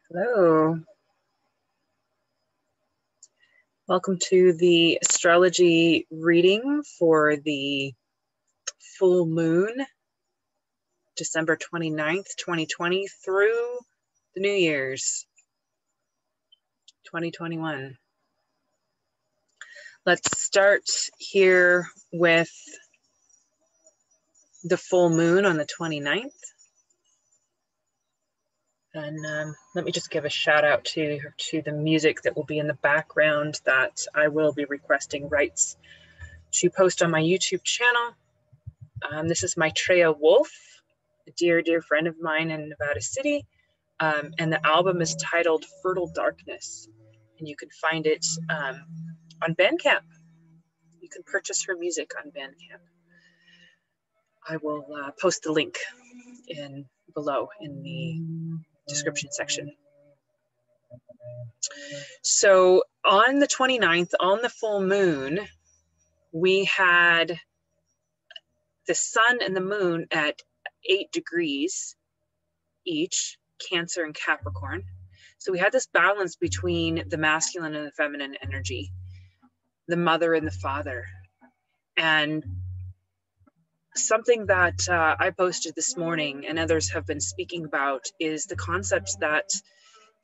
Hello. Welcome to the astrology reading for the full moon, December 29th, 2020 through the New Year's, 2021. Let's start here with the full moon on the 29th. And let me just give a shout out to the music that will be in the background that I will be requesting rights to post on my YouTube channel. This is Maitreya Wolf, a dear, dear friend of mine in Nevada City. And the album is titled Fertile Darkness. And you can find it on Bandcamp. You can purchase her music on Bandcamp. I will post the link below in the description section. So on the 29th, on the full moon, we had the sun and the moon at 8 degrees each, Cancer and Capricorn. So we had this balance between the masculine and the feminine energy, the mother and the father. And something that I posted this morning and others have been speaking about is the concept that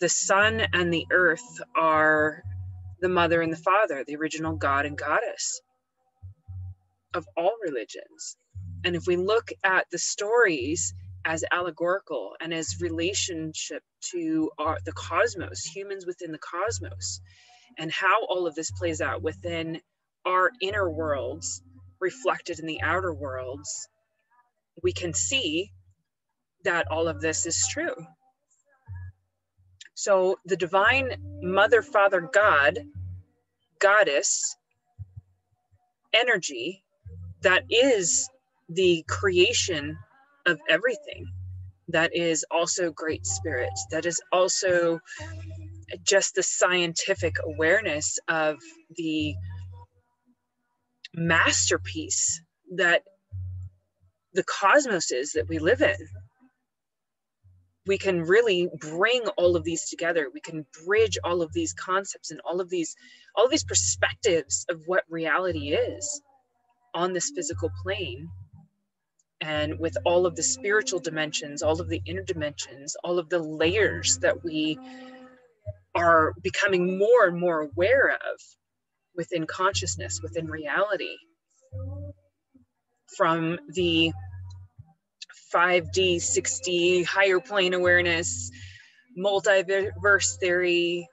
the sun and the earth are the mother and the father, the original god and goddess of all religions. And if we look at the stories as allegorical and as relationship to the cosmos, humans within the cosmos, and how all of this plays out within our inner worlds, reflected in the outer worlds, we can see that all of this is true. So the divine mother, father, God, goddess energy that is the creation of everything, that is also great spirit, that is also just the scientific awareness of the masterpiece that the cosmos is that we live in. We can really bring all of these together. We can bridge all of these concepts and all of these perspectives of what reality is on this physical plane, and with all of the spiritual dimensions, all of the inner dimensions, all of the layers that we are becoming more and more aware of within consciousness, within reality, from the 5D, 6D, higher plane awareness, multiverse theory,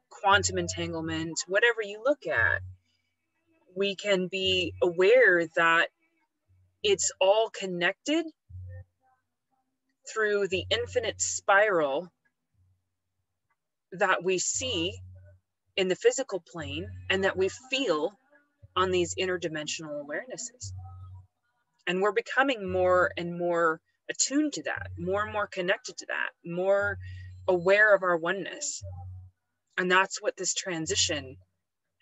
quantum entanglement, whatever you look at, we can be aware that it's all connected through the infinite spiral that we see in the physical plane and that we feel on these interdimensional awarenesses. And we're becoming more and more attuned to that, more and more connected to that, more aware of our oneness. And that's what this transition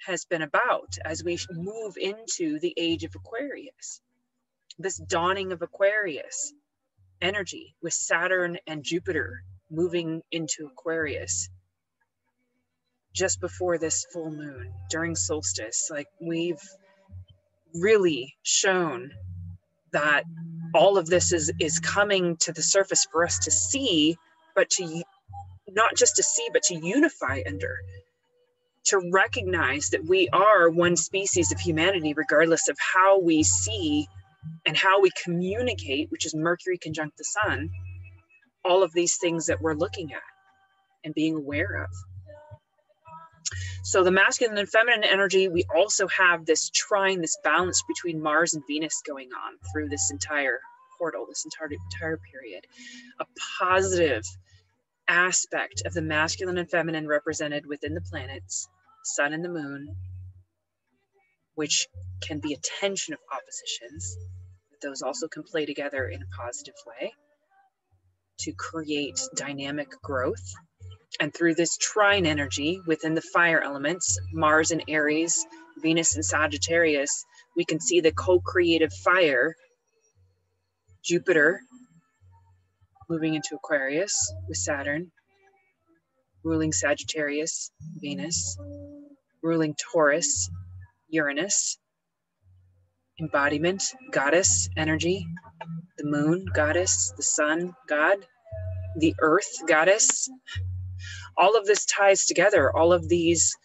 has been about as we move into the age of Aquarius, this dawning of Aquarius energy with Saturn and Jupiter moving into Aquarius just before this full moon during solstice. Like, we've really shown that all of this is coming to the surface for us to see, but to not just to see, but to unify under, to recognize that we are one species of humanity, regardless of how we see and how we communicate, which is Mercury conjunct the sun, all of these things that we're looking at and being aware of. So the masculine and feminine energy, we also have this trine, this balance between Mars and Venus going on through this entire portal, this entire period. A positive aspect of the masculine and feminine represented within the planets, sun and the moon, which can be a tension of oppositions. Those also can play together in a positive way to create dynamic growth. And through this trine energy within the fire elements, Mars and Aries, Venus and Sagittarius, we can see the co-creative fire, Jupiter moving into Aquarius with Saturn, ruling Sagittarius, Venus, ruling Taurus, Uranus, embodiment, goddess, energy, the moon, goddess, the sun, God, the earth, goddess. All of this ties together. All of these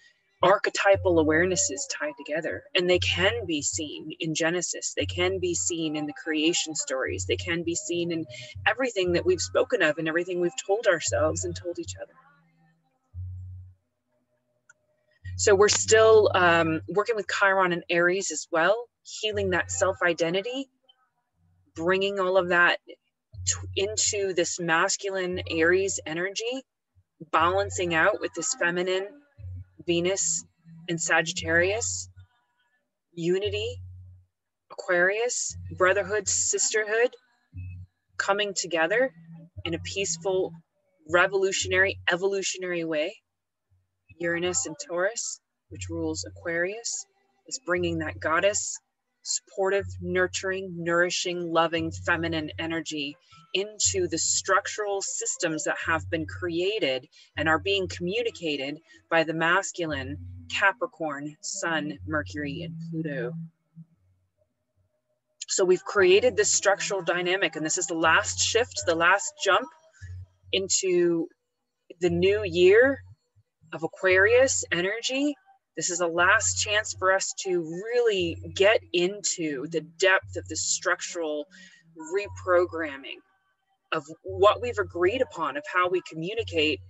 archetypal awarenesses tie together, and they can be seen in Genesis. They can be seen in the creation stories. They can be seen in everything that we've spoken of and everything we've told ourselves and told each other. So we're still working with Chiron and Aries as well, healing that self-identity, bringing all of that into this masculine Aries energy, balancing out with this feminine Venus and Sagittarius, unity, Aquarius, brotherhood, sisterhood, coming together in a peaceful, revolutionary, evolutionary way. Uranus and Taurus, which rules Aquarius, is bringing that goddess, supportive, nurturing, nourishing, loving, feminine energy into the structural systems that have been created and are being communicated by the masculine Capricorn, Sun, Mercury, and Pluto. So we've created this structural dynamic, and this is the last shift, the last jump into the new year of Aquarius energy. This is a last chance for us to really get into the depth of the structural reprogramming of what we've agreed upon, of how we communicate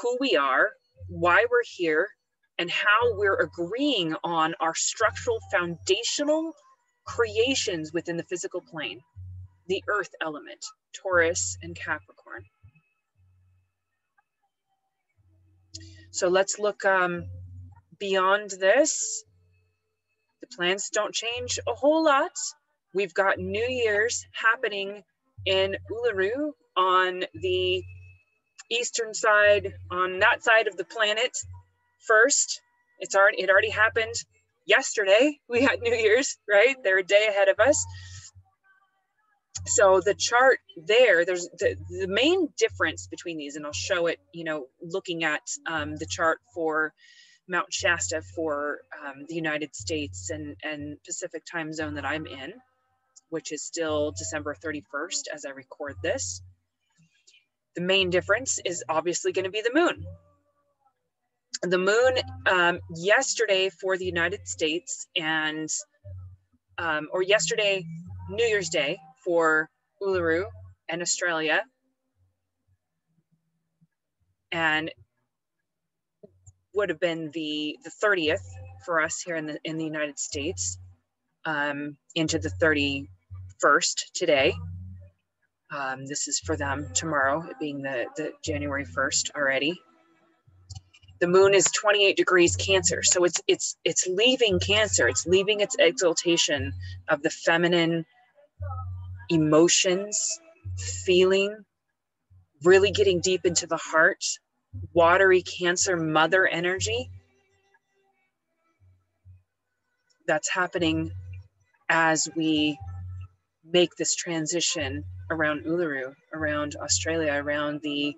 who we are, why we're here, and how we're agreeing on our structural foundational creations within the physical plane, the earth element, Taurus and Capricorn. So let's look beyond this. The plans don't change a whole lot. We've got New Year's happening in Uluru on the eastern side, on that side of the planet first. It already happened yesterday. We had New Year's, right? They're a day ahead of us. So the chart there's the main difference between these, and I'll show it, looking at the chart for Mount Shasta for the United States and Pacific time zone that I'm in, which is still December 31st as I record this. The main difference is obviously going to be the moon. The moon yesterday for the United States and, or yesterday, New Year's Day for Uluru and Australia, and would have been the 30th for us here in the United States, into the 31st today. This is for them tomorrow, it being the January 1st already. The moon is 28 degrees Cancer, so it's leaving Cancer. It's leaving its exaltation of the feminine emotions, feeling, really getting deep into the heart, watery Cancer mother energy. That's happening as we make this transition around Uluru, around Australia, around the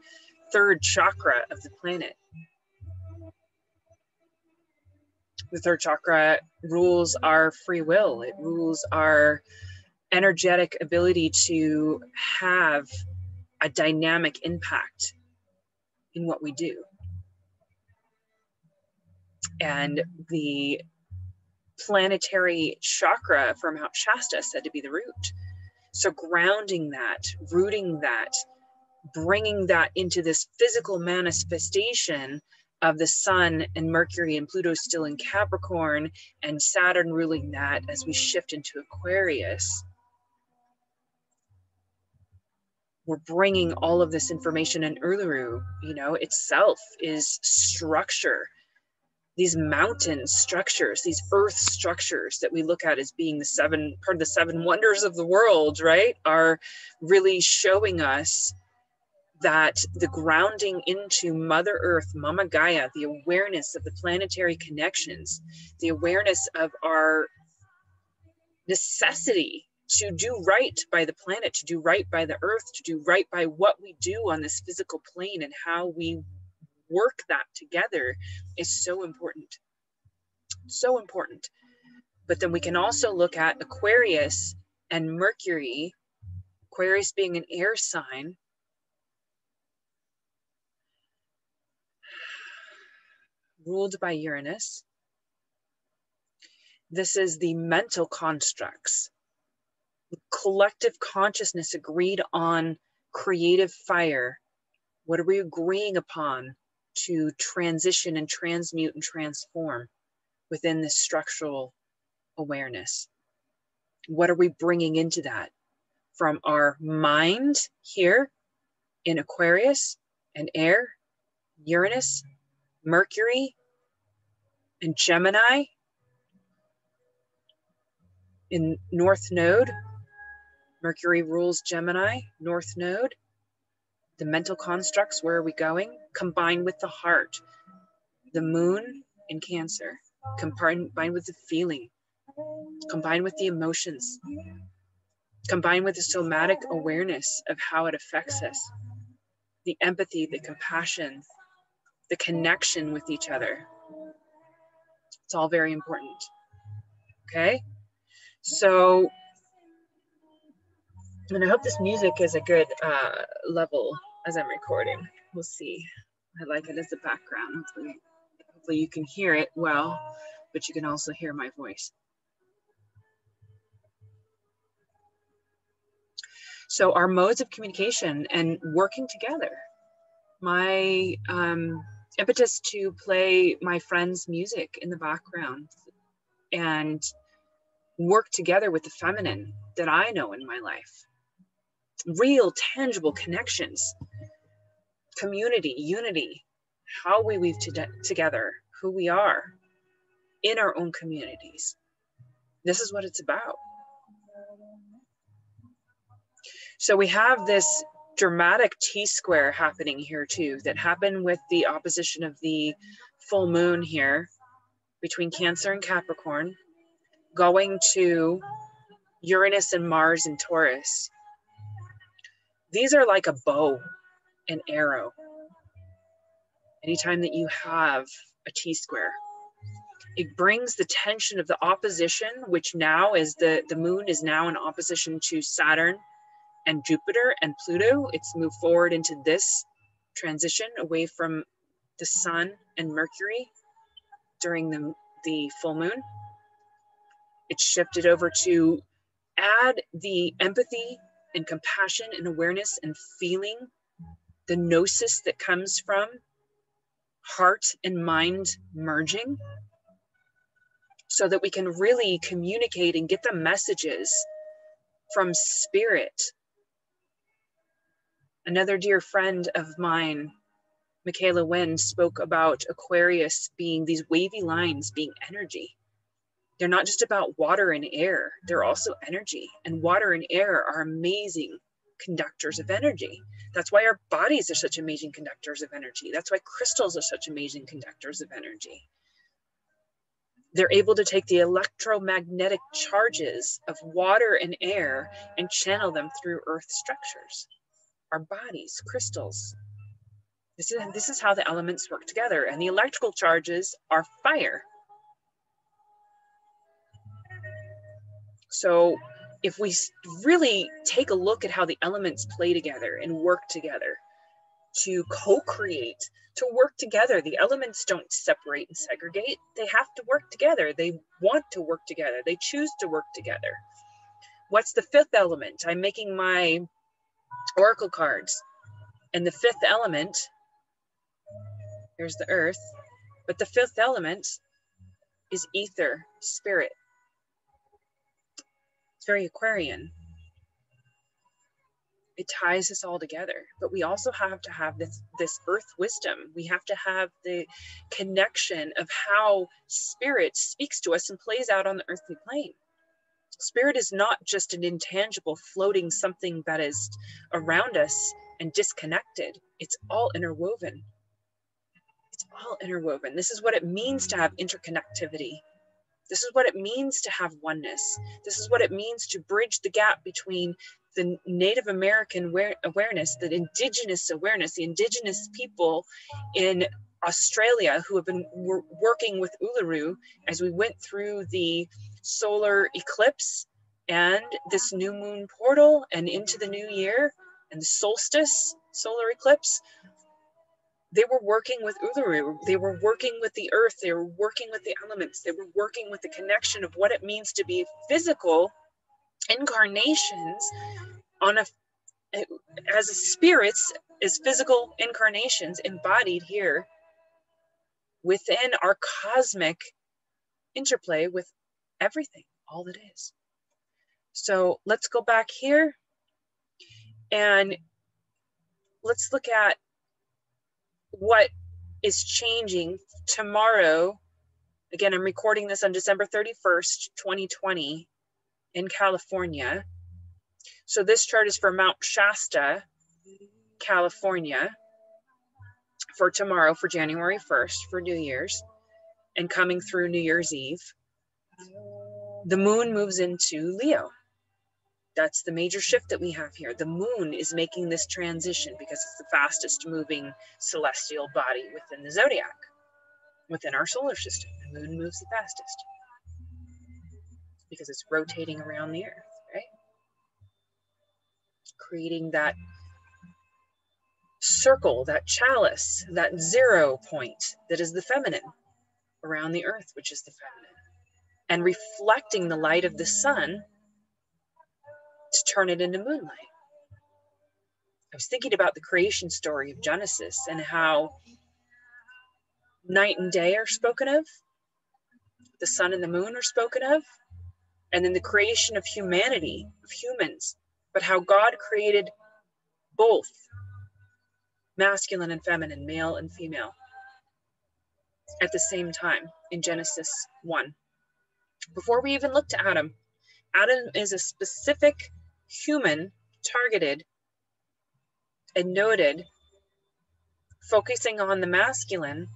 third chakra of the planet. The third chakra rules our free will. It rules our energetic ability to have a dynamic impact in what we do. And the planetary chakra for Mount Shasta is said to be the root. So grounding that, rooting that, bringing that into this physical manifestation of the Sun and Mercury and Pluto still in Capricorn, and Saturn ruling that as we shift into Aquarius. We're bringing all of this information, in Uluru, itself is structure. These mountain structures, these earth structures that we look at as being part of the seven wonders of the world, right, are really showing us that the grounding into Mother Earth, Mama Gaia, the awareness of the planetary connections, the awareness of our necessity to do right by the planet, to do right by the earth, to do right by what we do on this physical plane, and how we work that together is so important. So important. But then we can also look at Aquarius and Mercury, Aquarius being an air sign, ruled by Uranus. This is the mental constructs. Collective consciousness agreed on creative fire. What are we agreeing upon to transition and transmute and transform within this structural awareness? What are we bringing into that from our mind here in Aquarius and air, Uranus, Mercury, and Gemini in North Node? Mercury rules Gemini, North Node. The mental constructs, where are we going? Combined with the heart, the moon in Cancer, combined with the feeling, combined with the emotions, combined with the somatic awareness of how it affects us, the empathy, the compassion, the connection with each other. It's all very important. Okay? So, and I hope this music is a good level as I'm recording. We'll see. I like it as a background. Hopefully you can hear it well, but you can also hear my voice. So our modes of communication and working together. My impetus to play my friend's music in the background and work together with the feminine that I know in my life. Real, tangible connections, community, unity, how we weave together, who we are in our own communities. This is what it's about. So we have this dramatic T-square happening here too, that happened with the opposition of the full moon here between Cancer and Capricorn, going to Uranus and Mars and Taurus. These are like a bow, an arrow. Anytime that you have a T-square, it brings the tension of the opposition, which now is the moon is now in opposition to Saturn and Jupiter and Pluto. It's moved forward into this transition away from the sun and Mercury during the full moon. It's shifted over to add the empathy and compassion and awareness and feeling, the gnosis that comes from heart and mind merging, so that we can really communicate and get the messages from spirit. Another dear friend of mine, Michaela Wynn, spoke about Aquarius being these wavy lines, being energy. They're not just about water and air, they're also energy. And water and air are amazing conductors of energy. That's why our bodies are such amazing conductors of energy. That's why crystals are such amazing conductors of energy. They're able to take the electromagnetic charges of water and air and channel them through earth structures. Our bodies, crystals. This is how the elements work together. And the electrical charges are fire. So if we really take a look at how the elements play together and work together to co-create, to work together, the elements don't separate and segregate. They have to work together. They want to work together. They choose to work together. What's the fifth element? I'm making my oracle cards. And the fifth element, here's the earth, but the fifth element is ether, spirit. It's very Aquarian. It ties us all together, but we also have to have this earth wisdom. We have to have the connection of how spirit speaks to us and plays out on the earthly plane. Spirit is not just an intangible floating something that is around us and disconnected. It's all interwoven. It's all interwoven. This is what it means to have interconnectivity. This is what it means to have oneness. This is what it means to bridge the gap between the Native American awareness, the indigenous awareness, the indigenous people in Australia who have been working with Uluru as we went through the solar eclipse and this new moon portal and into the new year and the solstice solar eclipse. They were working with Uluru. They were working with the earth. They were working with the elements. They were working with the connection of what it means to be physical incarnations on as spirits, as physical incarnations embodied here within our cosmic interplay with everything, all that is. So let's go back here and let's look at what is changing tomorrow. Again, I'm recording this on December 31st, 2020 in California. So this chart is for Mount Shasta, California, for tomorrow, for January 1st, for New Year's, and coming through New Year's Eve. The moon moves into Leo. That's the major shift that we have here. The moon is making this transition because it's the fastest moving celestial body within the zodiac, within our solar system. The moon moves the fastest because it's rotating around the earth, right? Creating that circle, that chalice, that 0 point that is the feminine around the earth, which is the feminine, and reflecting the light of the sun to turn it into moonlight. I was thinking about the creation story of Genesis and how night and day are spoken of, the sun and the moon are spoken of, and then the creation of humanity, of humans, but how God created both masculine and feminine, male and female, at the same time in Genesis 1. Before we even look to Adam, Adam is a specific human targeted and noted, focusing on the masculine.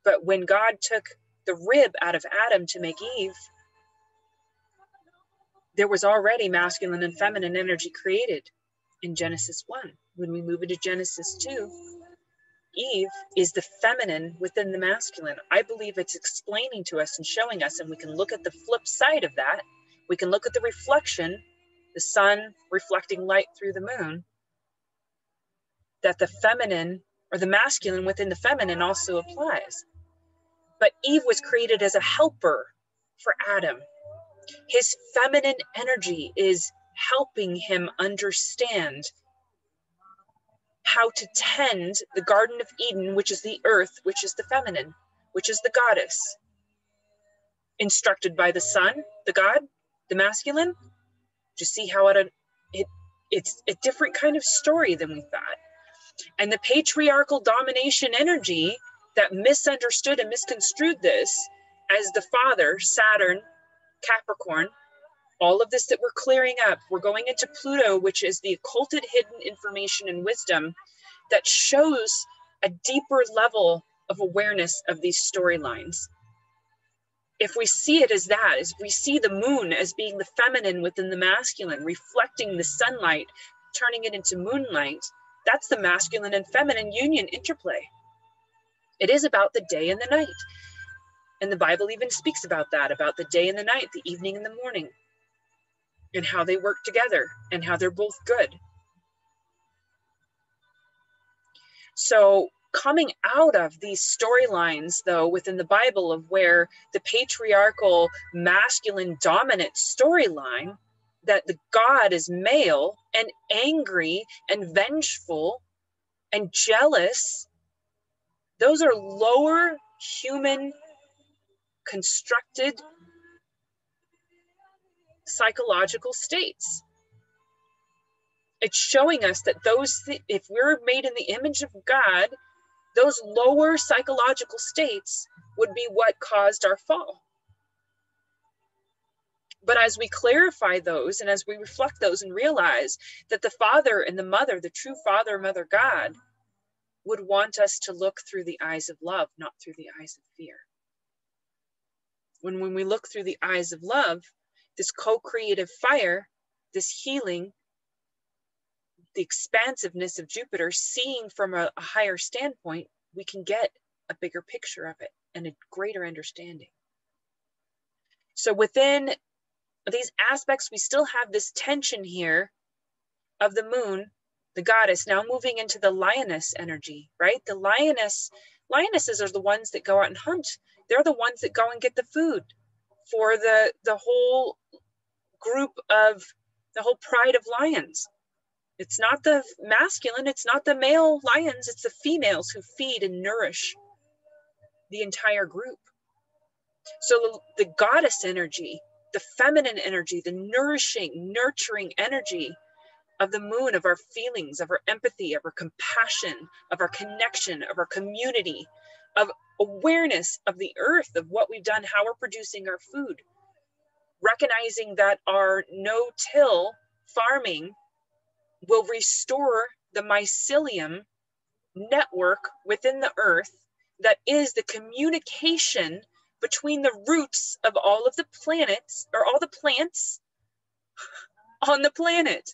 But when God took the rib out of Adam to make Eve, there was already masculine and feminine energy created in Genesis 1. When we move into Genesis 2, Eve is the feminine within the masculine. I believe it's explaining to us and showing us, and we can look at the flip side of that. We can look at the reflection, the sun reflecting light through the moon, that the feminine or the masculine within the feminine also applies. But Eve was created as a helper for Adam. His feminine energy is helping him understand how to tend the Garden of Eden, which is the earth, which is the feminine, which is the goddess. Instructed by the sun, the god, the masculine. To see how it's a different kind of story than we thought. And the patriarchal domination energy that misunderstood and misconstrued this as the father, Saturn, Capricorn, all of this that we're clearing up. We're going into Pluto, which is the occulted hidden information and wisdom that shows a deeper level of awareness of these storylines. If we see it as that, as we see the moon as being the feminine within the masculine, reflecting the sunlight, turning it into moonlight, that's the masculine and feminine union interplay. It is about the day and the night. And the Bible even speaks about that, about the day and the night, the evening and the morning, and how they work together and how they're both good. So coming out of these storylines, though, within the Bible of where the patriarchal masculine dominant storyline, that the God is male and angry and vengeful and jealous, those are lower human constructed psychological states. It's showing us that if we're made in the image of God, those lower psychological states would be what caused our fall. But as we clarify those and as we reflect those and realize that the Father and the Mother, the true Father, Mother, God, would want us to look through the eyes of love, not through the eyes of fear. When we look through the eyes of love, this co-creative fire, this healing, the expansiveness of Jupiter, seeing from a higher standpoint, we can get a bigger picture of it and a greater understanding. So within these aspects, we still have this tension here of the moon, the goddess, now moving into the lioness energy, right? The lionesses are the ones that go out and hunt. They're the ones that go and get the food for the whole group of the whole pride of lions. It's not the masculine, it's not the male lions, it's the females who feed and nourish the entire group. So the goddess energy, the feminine energy, the nourishing, nurturing energy of the moon, of our feelings, of our empathy, of our compassion, of our connection, of our community, of awareness of the earth, of what we've done, how we're producing our food, recognizing that our no-till farming will restore the mycelium network within the earth that is the communication between the roots of all of the planets, or all the plants on the planet.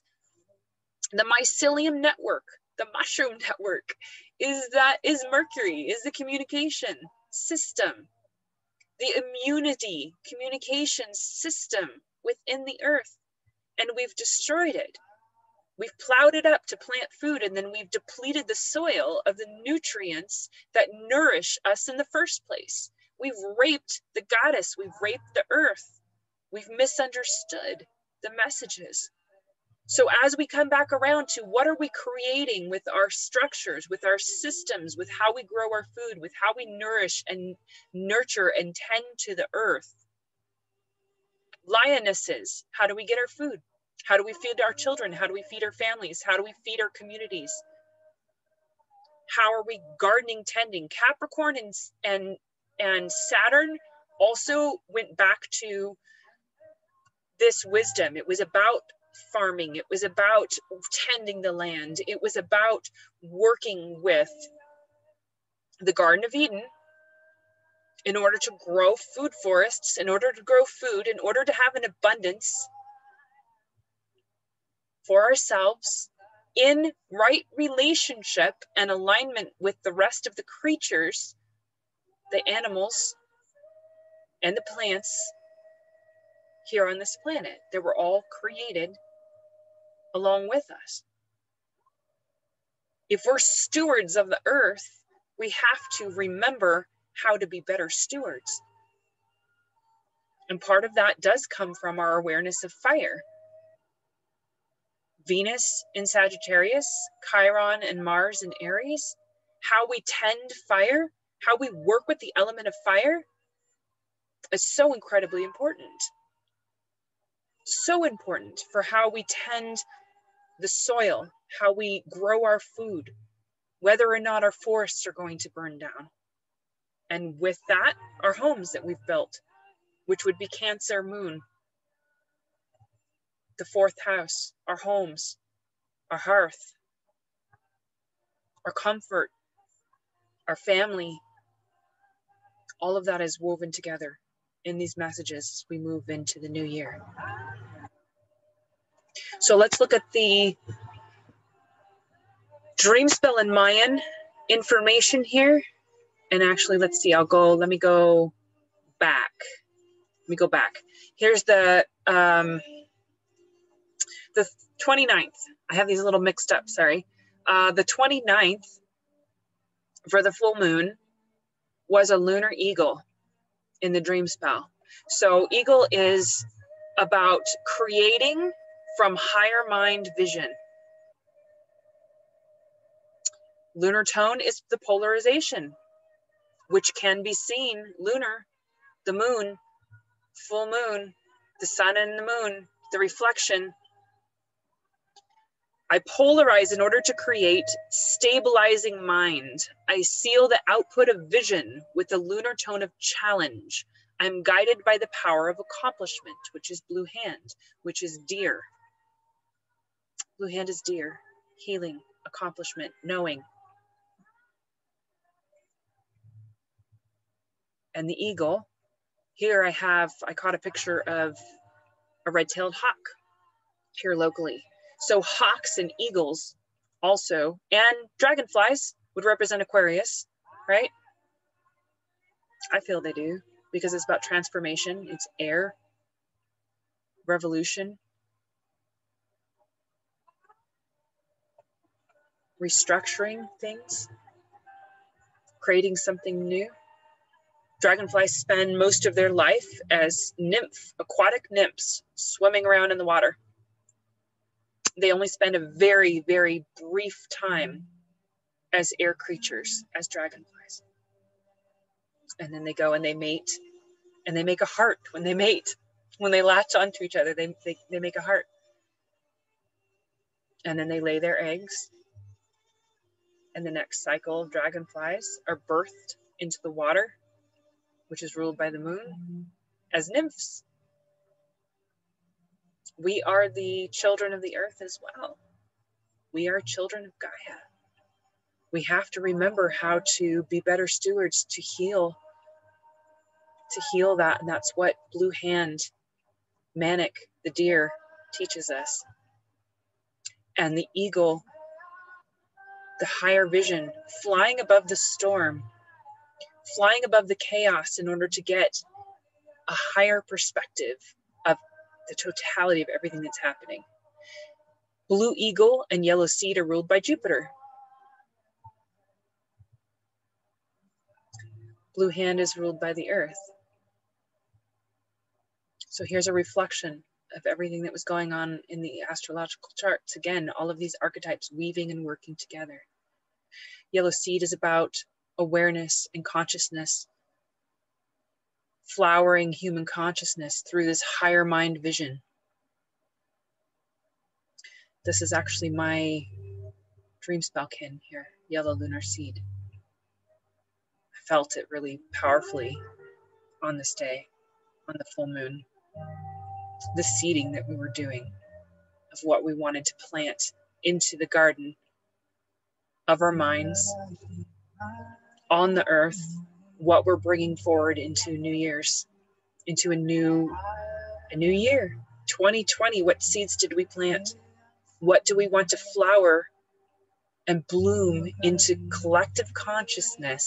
The mycelium network, the mushroom network, is Mercury, is the communication system, the immunity communication system within the earth. And we've destroyed it. We've plowed it up to plant food, and then we've depleted the soil of the nutrients that nourish us in the first place. We've raped the goddess. We've raped the earth. We've misunderstood the messages. So as we come back around to what are we creating with our structures, with our systems, with how we grow our food, with how we nourish and nurture and tend to the earth. Lionesses, how do we get our food? How do we feed our children? How do we feed our families? How do we feed our communities? How are we gardening, tending? Capricorn and Saturn also went back to this wisdom. It was about farming. It was about tending the land. It was about working with the Garden of Eden in order to grow food forests, in order to grow food, in order to have an abundance for ourselves in right relationship and alignment with the rest of the creatures, the animals and the plants here on this planet that were all created along with us. If we're stewards of the earth, we have to remember how to be better stewards. And part of that does come from our awareness of fire. Venus in Sagittarius, Chiron and Mars in Aries, how we tend fire, how we work with the element of fire is so incredibly important. So important for how we tend the soil, how we grow our food, whether or not our forests are going to burn down. And with that, our homes that we've built, which would be Cancer moon, the fourth house, our homes, our hearth, our comfort, our family, all of that is woven together in these messages as we move into the new year. So let's look at the Dreamspell and Mayan information here. And actually, let's see, let me go back. Here's the 29th. I have these a little mixed up, sorry. The 29th for the full moon was a lunar eagle in the Dreamspell. So eagle is about creating from higher mind vision. Lunar tone is the polarization, which can be seen lunar, the moon, full moon, the sun and the moon, the reflection. I polarize in order to create stabilizing mind. I seal the output of vision with the lunar tone of challenge. I'm guided by the power of accomplishment, which is blue hand, which is deer. Blue hand is deer, healing, accomplishment, knowing. And the eagle Here I caught a picture of a red-tailed hawk here locally. So hawks and eagles also, and dragonflies would represent Aquarius, right? I feel they do, because it's about transformation, it's air, revolution, restructuring things, creating something new. Dragonflies spend most of their life as aquatic nymphs, swimming around in the water. They only spend a very, very brief time as air creatures, as dragonflies. And then they go and they mate, and they make a heart when they mate. When they latch onto each other, they make a heart. And then they lay their eggs. And the next cycle of dragonflies are birthed into the water, which is ruled by the moon, as nymphs. We are the children of the earth as well. We are children of Gaia. We have to remember how to be better stewards, to heal that. And that's what Blue Hand, Manic, the deer, teaches us. And the eagle, the higher vision, flying above the storm, flying above the chaos in order to get a higher perspective of the totality of everything that's happening. Blue eagle and yellow seed are ruled by Jupiter. Blue Hand is ruled by the earth. So here's a reflection of everything that was going on in the astrological charts. Again, all of these archetypes weaving and working together. Yellow seed is about awareness and consciousness, flowering human consciousness through this higher mind vision. This is actually my dream spell kin here, yellow lunar seed. I felt it really powerfully on this day, on the full moon. The seeding that we were doing of what we wanted to plant into the garden of our minds, on the earth, what we're bringing forward into New Year's, into a new year. 2020, what seeds did we plant? What do we want to flower and bloom into collective consciousness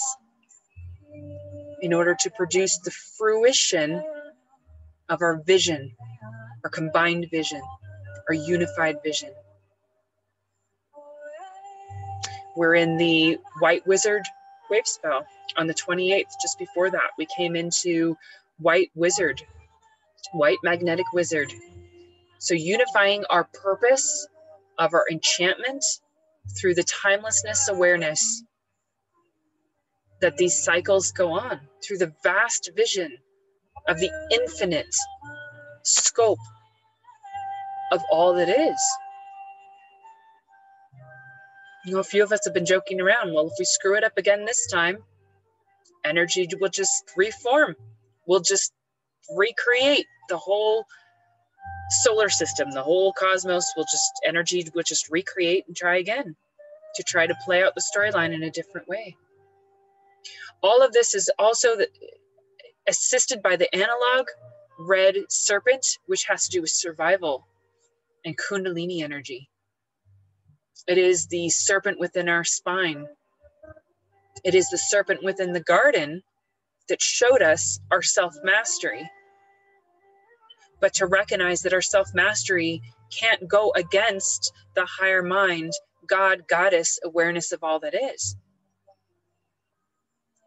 in order to produce the fruition of our vision, our combined vision, our unified vision? We're in the White Wizard wave spell on the 28th. Just before that, we came into White Wizard, White Magnetic Wizard. So unifying our purpose of our enchantment through the timelessness awareness that these cycles go on, through the vast vision of the infinite scope of all that is. You know, a few of us have been joking around. Well, if we screw it up again this time, energy will just reform. We'll just recreate the whole solar system, the whole cosmos energy will just recreate and try again to try to play out the storyline in a different way. All of this is also assisted by the analog red serpent, which has to do with survival and Kundalini energy. It is the serpent within our spine. It is the serpent within the garden that showed us our self-mastery. But to recognize that our self-mastery can't go against the higher mind, God, goddess awareness of all that is.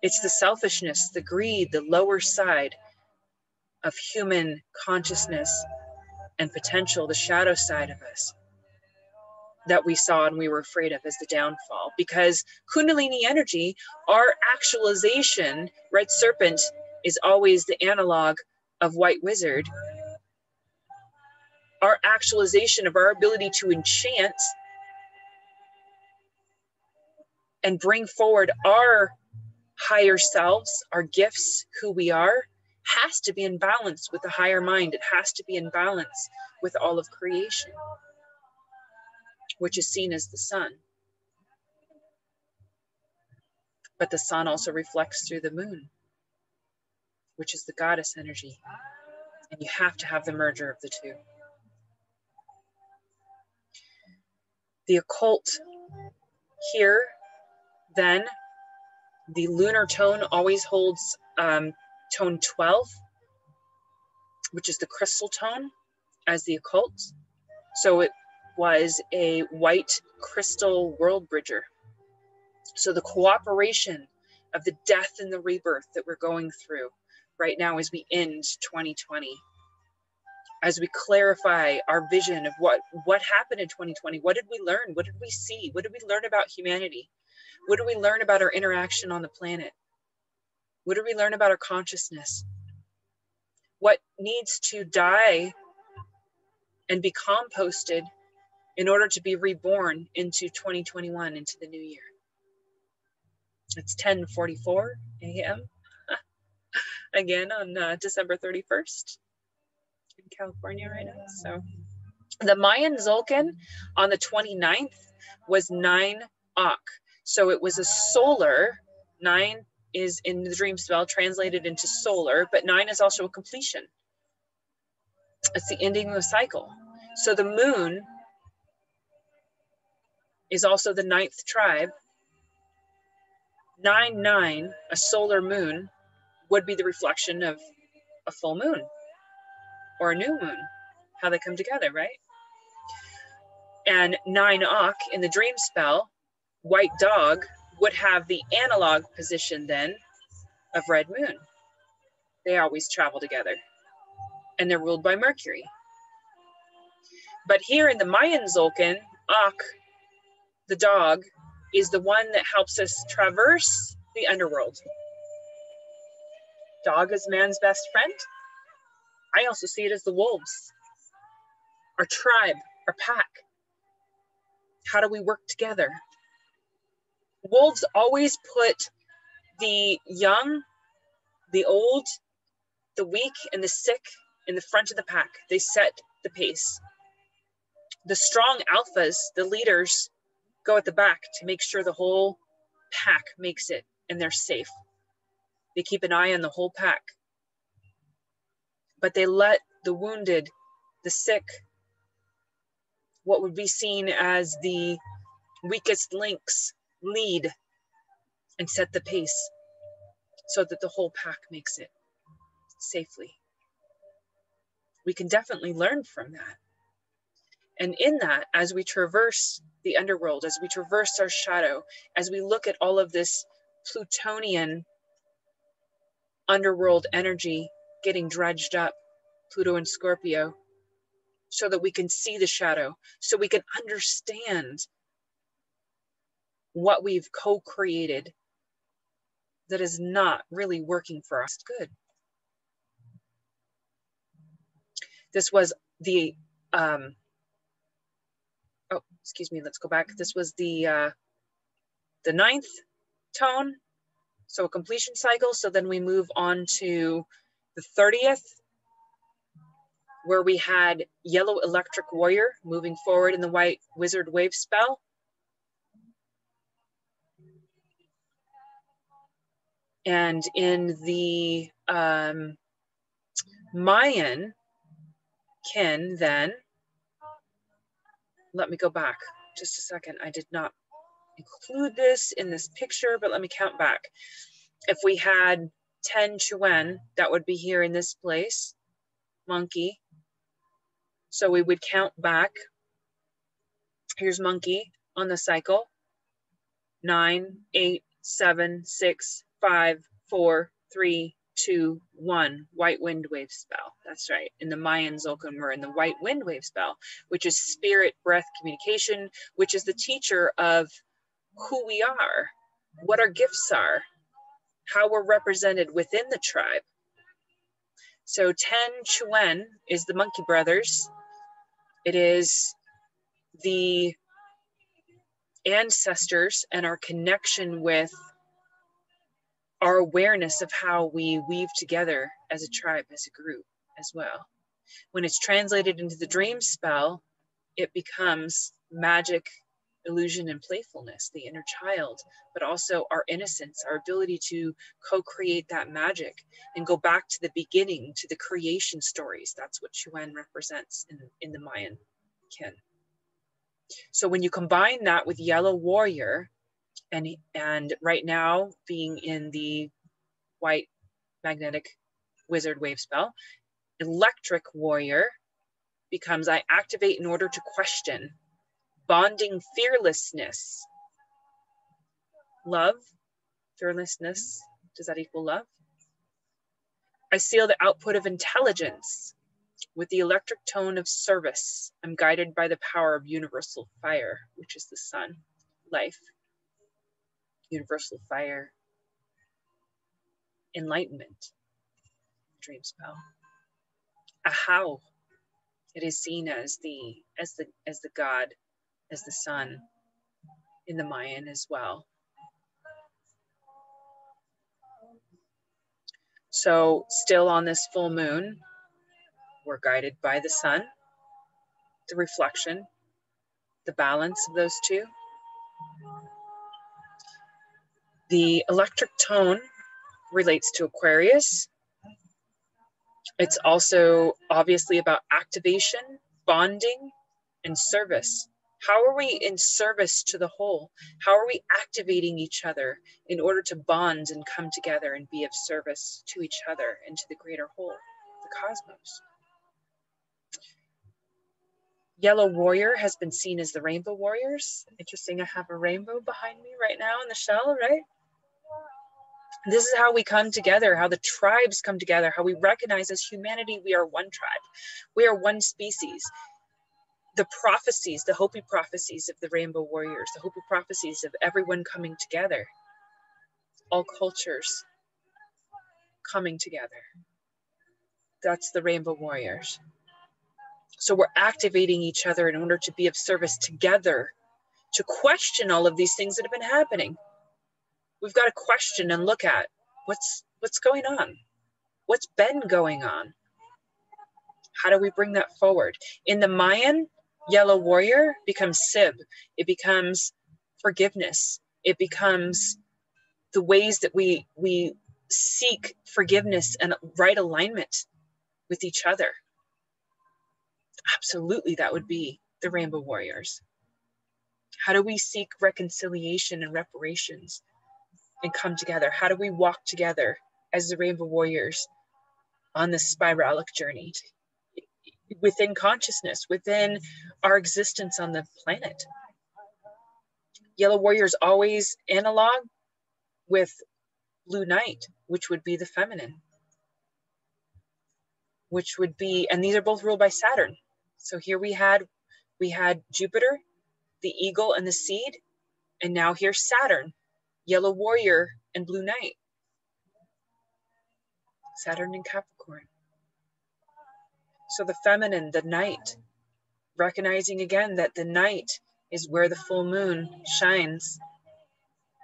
It's the selfishness, the greed, the lower side of human consciousness and potential, the shadow side of us, that we saw and we were afraid of as the downfall. Because Kundalini energy, our actualization, red serpent is always the analog of white wizard. Our actualization of our ability to enchant and bring forward our higher selves, our gifts, who we are, has to be in balance with the higher mind. It has to be in balance with all of creation, which is seen as the sun. But the sun also reflects through the moon. which is the goddess energy. And you have to have the merger of the two. The occult here, then, the lunar tone always holds tone 12, which is the crystal tone, as the occult. So it was a white crystal world bridger. So the cooperation of the death and the rebirth that we're going through right now as we end 2020, as we clarify our vision of what happened in 2020. What did we learn? What did we see? What did we learn about humanity? What did we learn about our interaction on the planet? What did we learn about our consciousness? What needs to die and be composted in order to be reborn into 2021, into the new year? It's 10:44 a.m. again on December 31st in California right now. So the Mayan Zolkin on the 29th was 9 Ak. So it was a solar. 9 is in the Dreamspell translated into solar, but 9 is also a completion. It's the ending of a cycle. So the moon is also the 9th tribe. 9/9, a solar moon, would be the reflection of a full moon or a new moon, how they come together, right? And 9 Ak in the Dreamspell, white dog, would have the analog position then of red moon. They always travel together, and they're ruled by Mercury. But here in the Mayan Zolkin, Ak, the dog, is the one that helps us traverse the underworld. Dog is man's best friend. I also see it as the wolves, our tribe, our pack. How do we work together? Wolves always put the young, the old, the weak, and the sick in the front of the pack. They set the pace. The strong alphas, the leaders, go at the back to make sure the whole pack makes it and they're safe. They keep an eye on the whole pack. But they let the wounded, the sick, what would be seen as the weakest links, lead and set the pace so that the whole pack makes it safely. We can definitely learn from that. And in that, as we traverse the underworld, as we traverse our shadow, as we look at all of this Plutonian underworld energy getting dredged up, Pluto and Scorpio, so that we can see the shadow, so we can understand what we've co-created that is not really working for us good. This was the, let's go back. This was the 9th tone, so a completion cycle. So then we move on to the 30th, where we had Yellow Electric Warrior moving forward in the White Wizard Wave spell. And in the Mayan kin then, let me go back just a second. I did not include this in this picture, but let me count back. If we had 10 Chuen, that would be here in this place, monkey. So we would count back. Here's monkey on the cycle. 9, 8, 7, 6, 5, 4, 3, 2, 1. White wind wave spell. That's right. In the Mayan Zolkin, we're in the white wind wave spell, which is spirit, breath, communication, which is the teacher of who we are, what our gifts are, how we're represented within the tribe. So 10 Chuen is the Monkey Brothers. It is the ancestors and our connection with our awareness of how we weave together as a tribe, as a group as well. When it's translated into the dream spell, it becomes magic illusion and playfulness, the inner child, but also our innocence, our ability to co-create that magic and go back to the beginning, to the creation stories. That's what Chuen represents in the Mayan kin. So when you combine that with Yellow Warrior, and right now being in the white magnetic wizard wave spell, Electric Warrior becomes I activate in order to question. Bonding fearlessness. Love, fearlessness, does that equal love? I seal the output of intelligence with the electric tone of service. I'm guided by the power of universal fire, which is the sun, life, universal fire, enlightenment, dream spell. Ahau, it is seen as the god, as the sun in the Mayan as well. So still on this full moon, we're guided by the sun, the reflection, the balance of those two. The electric tone relates to Aquarius. It's also obviously about activation, bonding, and service. How are we in service to the whole? How are we activating each other in order to bond and come together and be of service to each other and to the greater whole, the cosmos? Yellow Warrior has been seen as the Rainbow Warriors. Interesting, I have a rainbow behind me right now in the shell, right? This is how we come together, how the tribes come together, how we recognize as humanity we are one tribe. We are one species. The prophecies, the Hopi prophecies of the Rainbow Warriors, the Hopi prophecies of everyone coming together, all cultures coming together. That's the Rainbow Warriors. So we're activating each other in order to be of service together, to question all of these things that have been happening. We've got to question and look at what's going on, what's been going on. How do we bring that forward? In the Mayan, Yellow Warrior becomes Sib. It becomes forgiveness. It becomes the ways that we seek forgiveness and right alignment with each other. Absolutely, that would be the Rainbow Warriors. How do we seek reconciliation and reparations and come together? How do we walk together as the Rainbow Warriors on this spiralic journey within consciousness, within our existence on the planet? Yellow Warrior is always analog with Blue Knight, which would be the feminine, which would be, and these are both ruled by Saturn. So here we had Jupiter, the eagle and the seed, and now here's Saturn, Yellow Warrior and Blue Knight. Saturn and Capricorn. So the feminine, the night, recognizing again that the night is where the full moon shines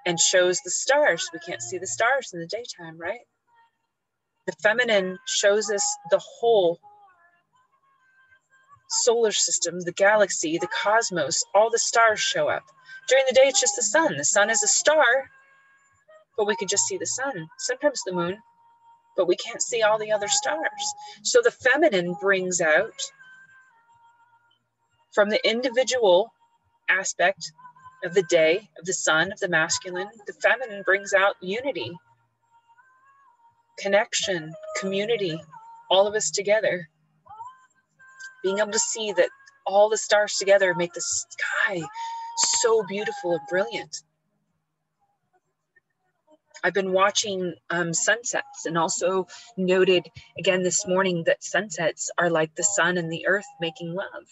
and shows the stars. We can't see the stars in the daytime, right? The feminine shows us the whole solar system, the galaxy, the cosmos, all the stars show up. During the day, it's just the sun. The sun is a star, but we can just see the sun. Sometimes the moon, but we can't see all the other stars. So the feminine brings out, from the individual aspect of the day, of the sun, of the masculine, the feminine brings out unity, connection, community, all of us together. Being able to see that all the stars together make the sky so beautiful and brilliant. I've been watching sunsets, and also noted again this morning that sunsets are like the sun and the earth making love.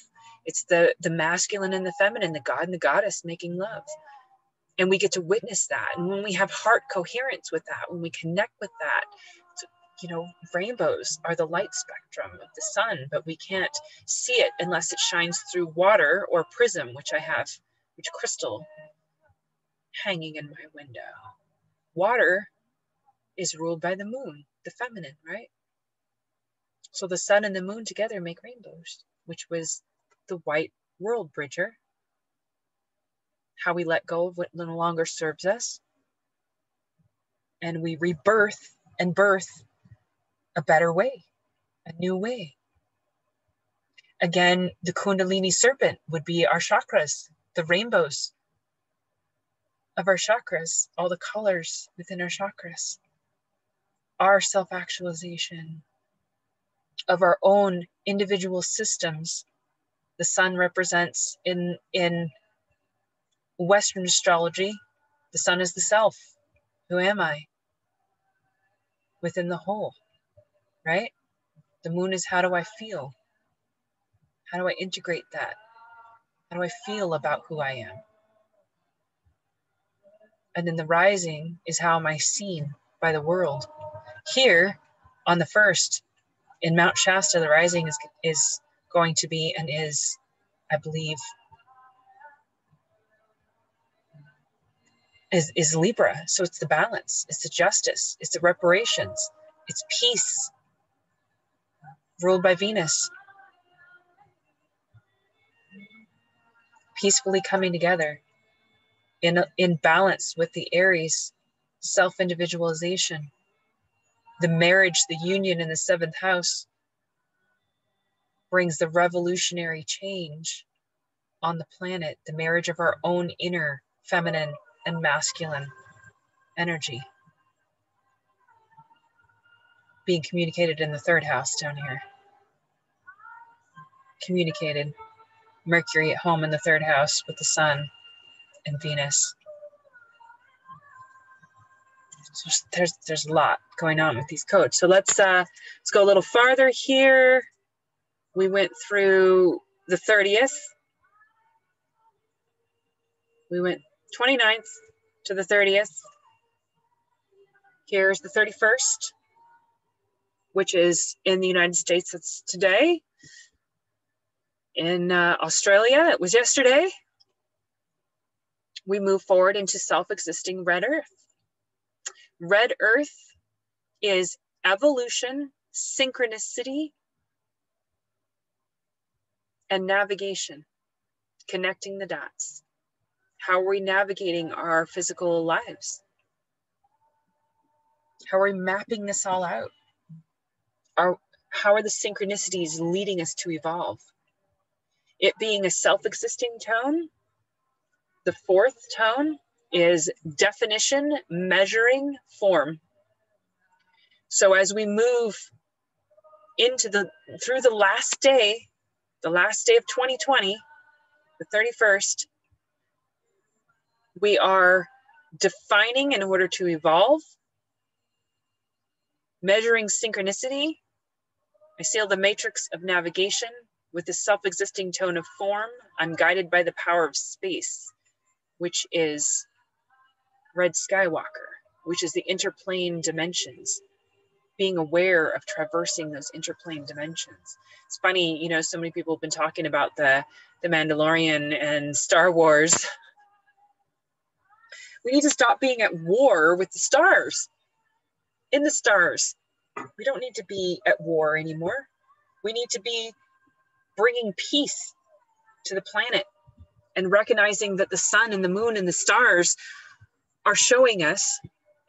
It's the masculine and the feminine, the god and the goddess making love. And we get to witness that. And when we have heart coherence with that, when we connect with that, you know, rainbows are the light spectrum of the sun, but we can't see it unless it shines through water or prism, which I have, which crystal hanging in my window. Water is ruled by the moon, the feminine, right? So the sun and the moon together make rainbows, which was the white world bridger. how we let go of what no longer serves us, and we rebirth and birth a better way, a new way. Again, the Kundalini serpent would be our chakras, the rainbows of our chakras, all the colors within our chakras, our self-actualization of our own individual systems. The sun represents in Western astrology, the sun is the self. Who am I? Within the whole, right? The moon is how do I feel? How do I integrate that? How do I feel about who I am? And then the rising is how am I seen by the world? Here on the 1st in Mount Shasta, the rising is going to be and is, I believe, is Libra. So it's the balance, it's the justice, it's the reparations, it's peace, ruled by Venus. Peacefully coming together in balance with the Aries, self-individualization, the marriage, the union in the 7th house brings the revolutionary change on the planet, the marriage of our own inner feminine and masculine energy being communicated in the 3rd house down here. Communicated. Mercury at home in the 3rd house with the sun and Venus. So there's a lot going on with these codes. So let's go a little farther here. We went through the 30th. We went 29th to the 30th. Here's the 31st, which is in the United States. It's today. In Australia, it was yesterday. We move forward into self-existing red earth. Red earth is evolution, synchronicity, and navigation, connecting the dots. How are we navigating our physical lives? How are we mapping this all out? How are the synchronicities leading us to evolve? It being a self-existing tone, the 4th tone is definition, measuring, form. So as we move through the last day of 2020, the 31st, we are defining in order to evolve, measuring synchronicity. I seal the matrix of navigation with the self-existing tone of form. I'm guided by the power of space, which is Red Skywalker, which is the interplane dimensions, being aware of traversing those interplane dimensions. It's funny, you know, so many people have been talking about the Mandalorian and Star Wars. We need to stop being at war with the stars, in the stars. We don't need to be at war anymore. We need to be bringing peace to the planet and recognizing that the sun and the moon and the stars are showing us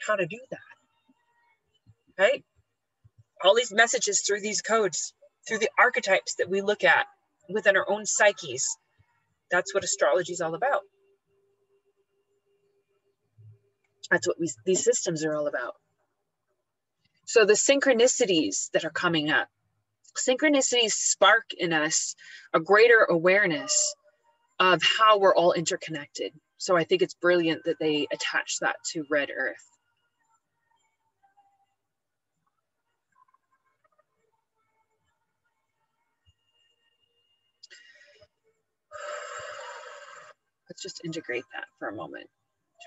how to do that, right? All these messages through these codes, through the archetypes that we look at within our own psyches. That's what astrology is all about. That's what these systems are all about. So the synchronicities that are coming up, synchronicities spark in us a greater awareness of how we're all interconnected. So I think it's brilliant that they attach that to red earth. Let's just integrate that for a moment.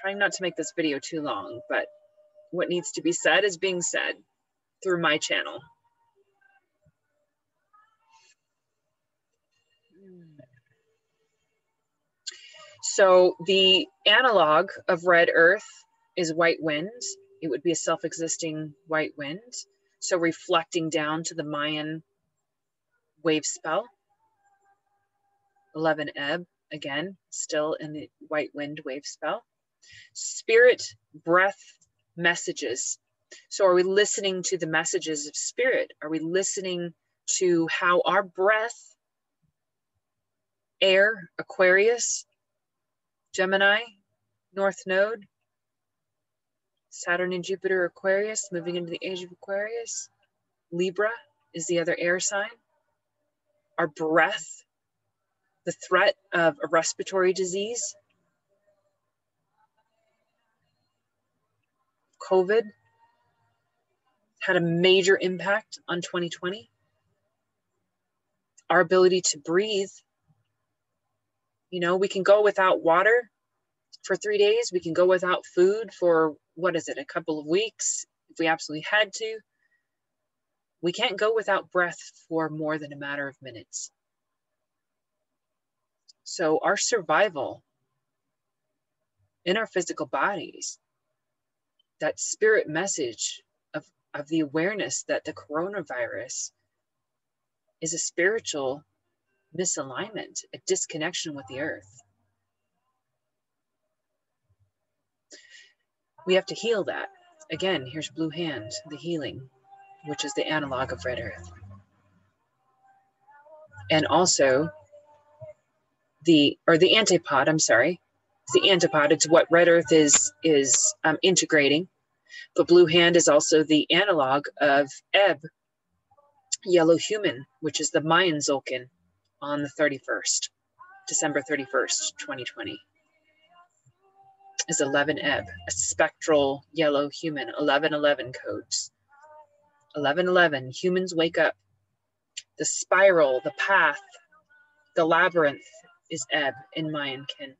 Trying not to make this video too long, but what needs to be said is being said through my channel. So the analog of red earth is white wind. It would be a self-existing white wind. So reflecting down to the Mayan wave spell, 11 ebb, again, still in the white wind wave spell. Spirit, breath, messages. So are we listening to the messages of spirit? Are we listening to how our breath, air, Aquarius, Gemini, North Node, Saturn and Jupiter, Aquarius, moving into the age of Aquarius. Libra is the other air sign. Our breath, the threat of a respiratory disease, COVID had a major impact on 2020. Our ability to breathe. You know, we can go without water for 3 days. We can go without food for, what is it, a couple of weeks if we absolutely had to. We can't go without breath for more than a matter of minutes. So our survival in our physical bodies, that spirit message of the awareness that the coronavirus is a spiritual misalignment, a disconnection with the earth. We have to heal that. Again, here's Blue Hand, the healing, which is the analog of red earth. And also the antipod, I'm sorry. It's the antipod. It's what red earth is integrating. But Blue Hand is also the analog of Ebb, yellow human, which is the Mayan Tzolk'in on the 31st, December 31st, 2020. Is 11 Ebb, a spectral yellow human, 1111 codes. 1111, humans wake up. The spiral, the path, the labyrinth is Ebb in Mayan kin.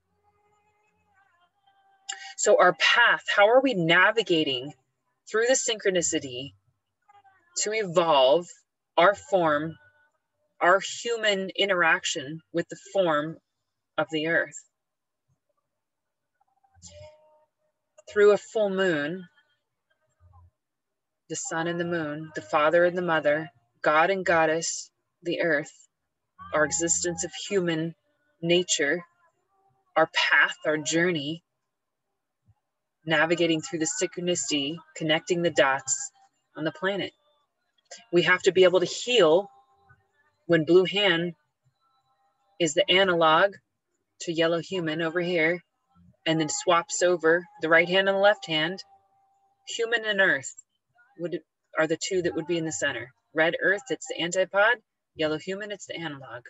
So our path, how are we navigating through the synchronicity to evolve our form, our human interaction with the form of the earth? Through a full moon, the sun and the moon, the father and the mother, God and goddess, the earth, our existence of human nature, our path, our journey, navigating through the synchronicity, connecting the dots on the planet. We have to be able to heal when Blue Hand is the analog to yellow human over here, and then swaps over the right hand and the left hand. Human and earth are the two that would be in the center. Red earth, it's the antipod. Yellow human, it's the analog.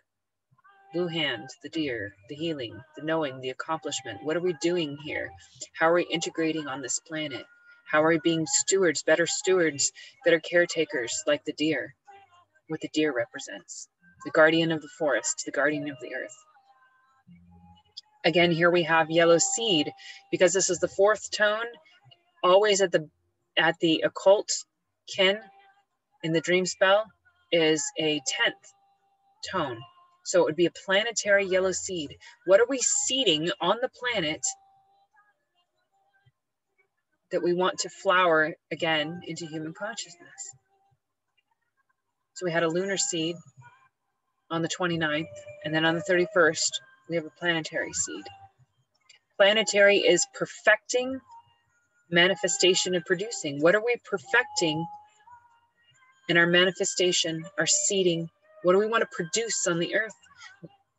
Blue Hand, the deer, the healing, the knowing, the accomplishment. What are we doing here? How are we integrating on this planet? How are we being stewards, better caretakers like the deer, what the deer represents. The guardian of the forest, the guardian of the earth. Again, here we have yellow seed, because this is the fourth tone, always at the occult kin in the dream spell is a 10th tone. So it would be a planetary yellow seed. What are we seeding on the planet that we want to flower again into human consciousness? So we had a lunar seed on the 29th, and then on the 31st, we have a planetary seed. Planetary is perfecting, manifestation, and producing. What are we perfecting in our manifestation, our seeding? What do we want to produce on the earth?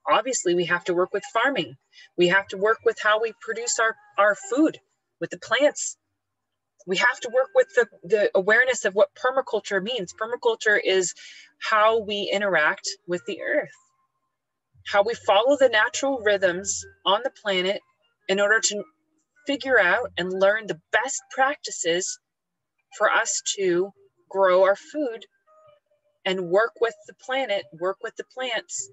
Obviously, we have to work with farming. We have to work with how we produce our food, with the plants. We have to work with the awareness of what permaculture means. Permaculture is how we interact with the earth, how we follow the natural rhythms on the planet in order to figure out and learn the best practices for us to grow our food and work with the planet, work with the plants.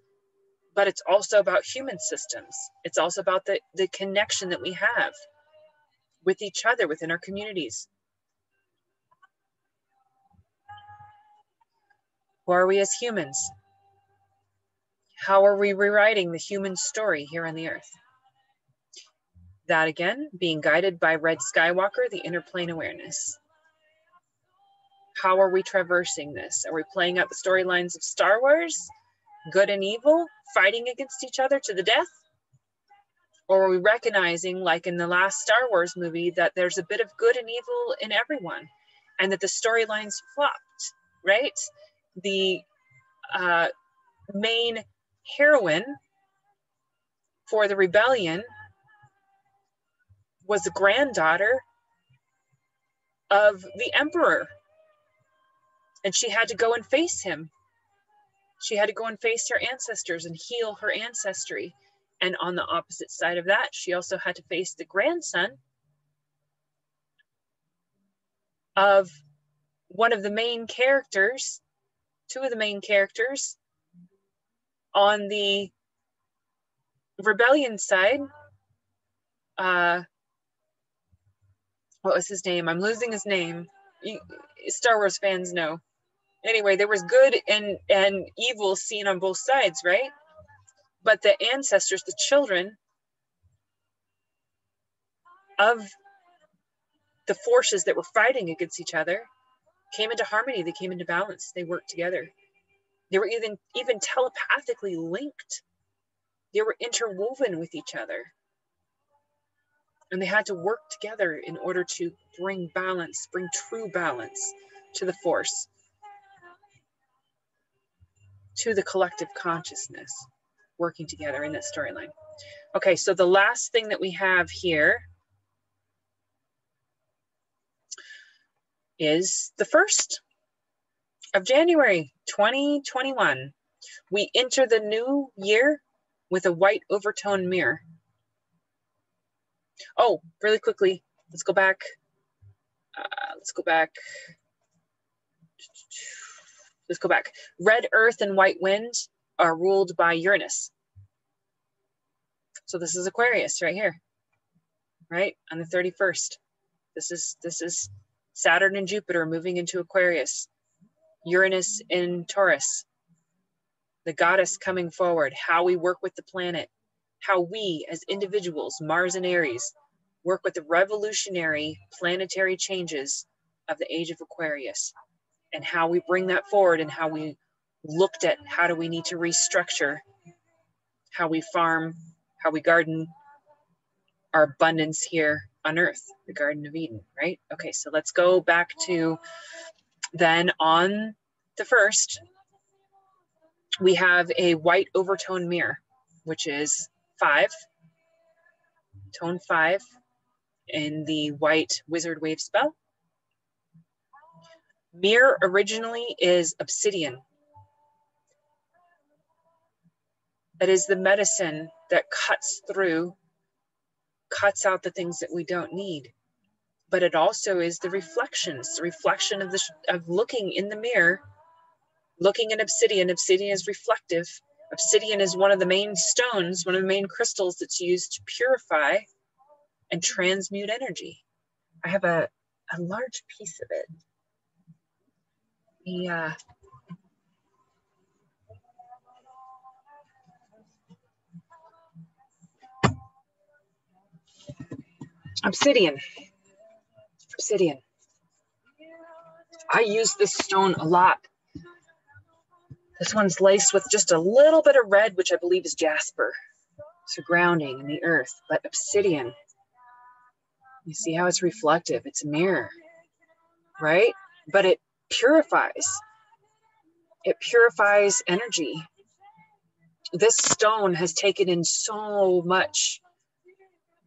But it's also about human systems. It's also about the connection that we have with each other within our communities. Who are we as humans? How are we rewriting the human story here on the earth? That again, being guided by Red Skywalker, the inner plane awareness. How are we traversing this? Are we playing out the storylines of Star Wars? Good and evil, fighting against each other to the death? Or are we recognizing, like in the last Star Wars movie, that there's a bit of good and evil in everyone, and that the storylines flopped, right? The main heroine for the rebellion was the granddaughter of the emperor, and she had to go and face him. She had to go and face her ancestors and heal her ancestry. And on the opposite side of that, she also had to face the grandson of one of the main characters, two of the main characters on the rebellion side. What was his name? I'm losing his name. Star Wars fans know. Anyway, there was good and evil seen on both sides, right? But the ancestors, the children of the forces that were fighting against each other, came into harmony. They came into balance. They worked together. They were even telepathically linked. They were interwoven with each other. And they had to work together in order to bring balance, bring true balance to the force, to the collective consciousness, working together in that storyline. Okay, so the last thing that we have here is the 1st of January, 2021. We enter the new year with a white overtone mirror. Oh, really quickly, let's go back. Let's go back. Red earth and white wind are ruled by Uranus. So this is Aquarius right here, right? On the 31st. This is Saturn and Jupiter moving into Aquarius. Uranus in Taurus. The goddess coming forward, how we work with the planet, how we as individuals, Mars and Aries, work with the revolutionary planetary changes of the age of Aquarius, and how we bring that forward, and how we looked at how do we need to restructure how we farm, how we garden our abundance here on Earth, the Garden of Eden, right? Okay, so let's go back to then on the 1st, we have a white overtone mirror, which is 5, tone 5 in the white wizard wave spell. Mirror originally is obsidian. It is the medicine that cuts out the things that we don't need. But it also is the reflection of looking in the mirror, looking at obsidian. Obsidian is reflective. Obsidian is one of the main stones, one of the main crystals that's used to purify and transmute energy. I have a large piece of it. Yeah. Obsidian. I use this stone a lot. This one's laced with just a little bit of red, which I believe is jasper. So grounding in the earth. But obsidian, you see how it's reflective? It's a mirror, right? But it purifies. It purifies energy. This stone has taken in so much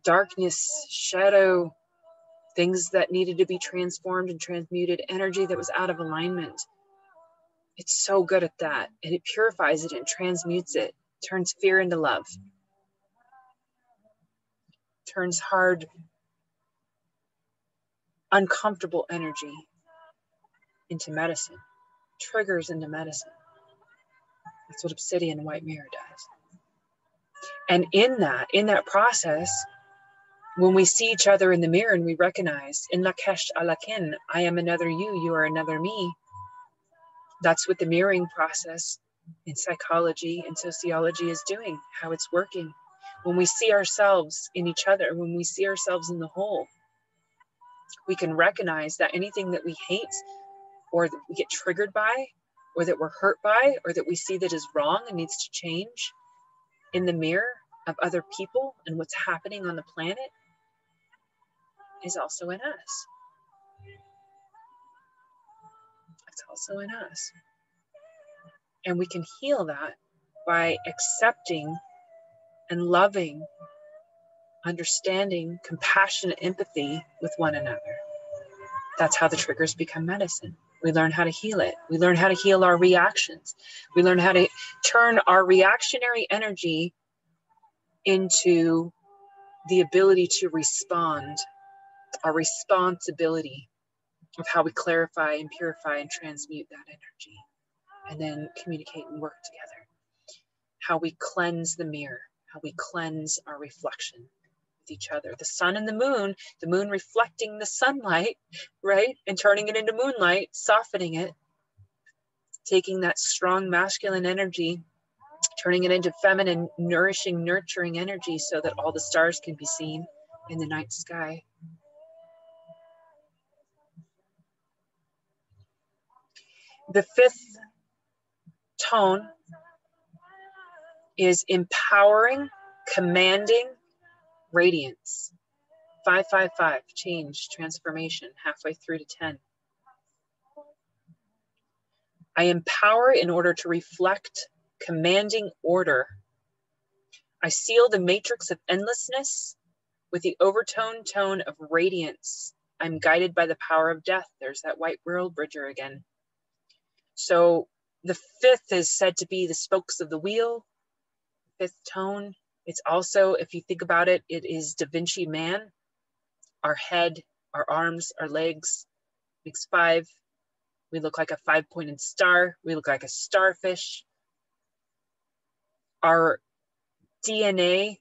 darkness, shadow, things that needed to be transformed and transmuted, energy that was out of alignment. It's so good at that. And it purifies it and transmutes it, turns fear into love, turns hard, uncomfortable energy into medicine, triggers into medicine. That's what obsidian and white mirror does. And in that process, when we see each other in the mirror and we recognize, in Lakesh Alakin, I am another you are another me. That's what the mirroring process in psychology and sociology is doing, how it's working. When we see ourselves in each other, when we see ourselves in the whole, we can recognize that anything that we hate or that we get triggered by, or that we're hurt by, or that we see that is wrong and needs to change in the mirror, of other people and what's happening on the planet is also in us. It's also in us. And we can heal that by accepting and loving, understanding, compassionate empathy with one another. That's how the triggers become medicine. We learn how to heal it. We learn how to heal our reactions. We learn how to turn our reactionary energy into the ability to respond, our responsibility of how we clarify and purify and transmute that energy, and then communicate and work together. How we cleanse the mirror, how we cleanse our reflection with each other. The sun and the moon reflecting the sunlight, right? And turning it into moonlight, softening it, taking that strong masculine energy, turning it into feminine, nourishing, nurturing energy so that all the stars can be seen in the night sky. The fifth tone is empowering, commanding, radiance. 555, change, transformation, halfway through to 10. I empower in order to reflect, commanding order. I seal the matrix of endlessness with the overtone tone of radiance. I'm guided by the power of death. There's that white world bridger again. So the fifth is said to be the spokes of the wheel. Fifth tone. It's also, if you think about it, it is Da Vinci Man. Our head, our arms, our legs makes 5. We look like a 5-pointed star. We look like a starfish. Our DNA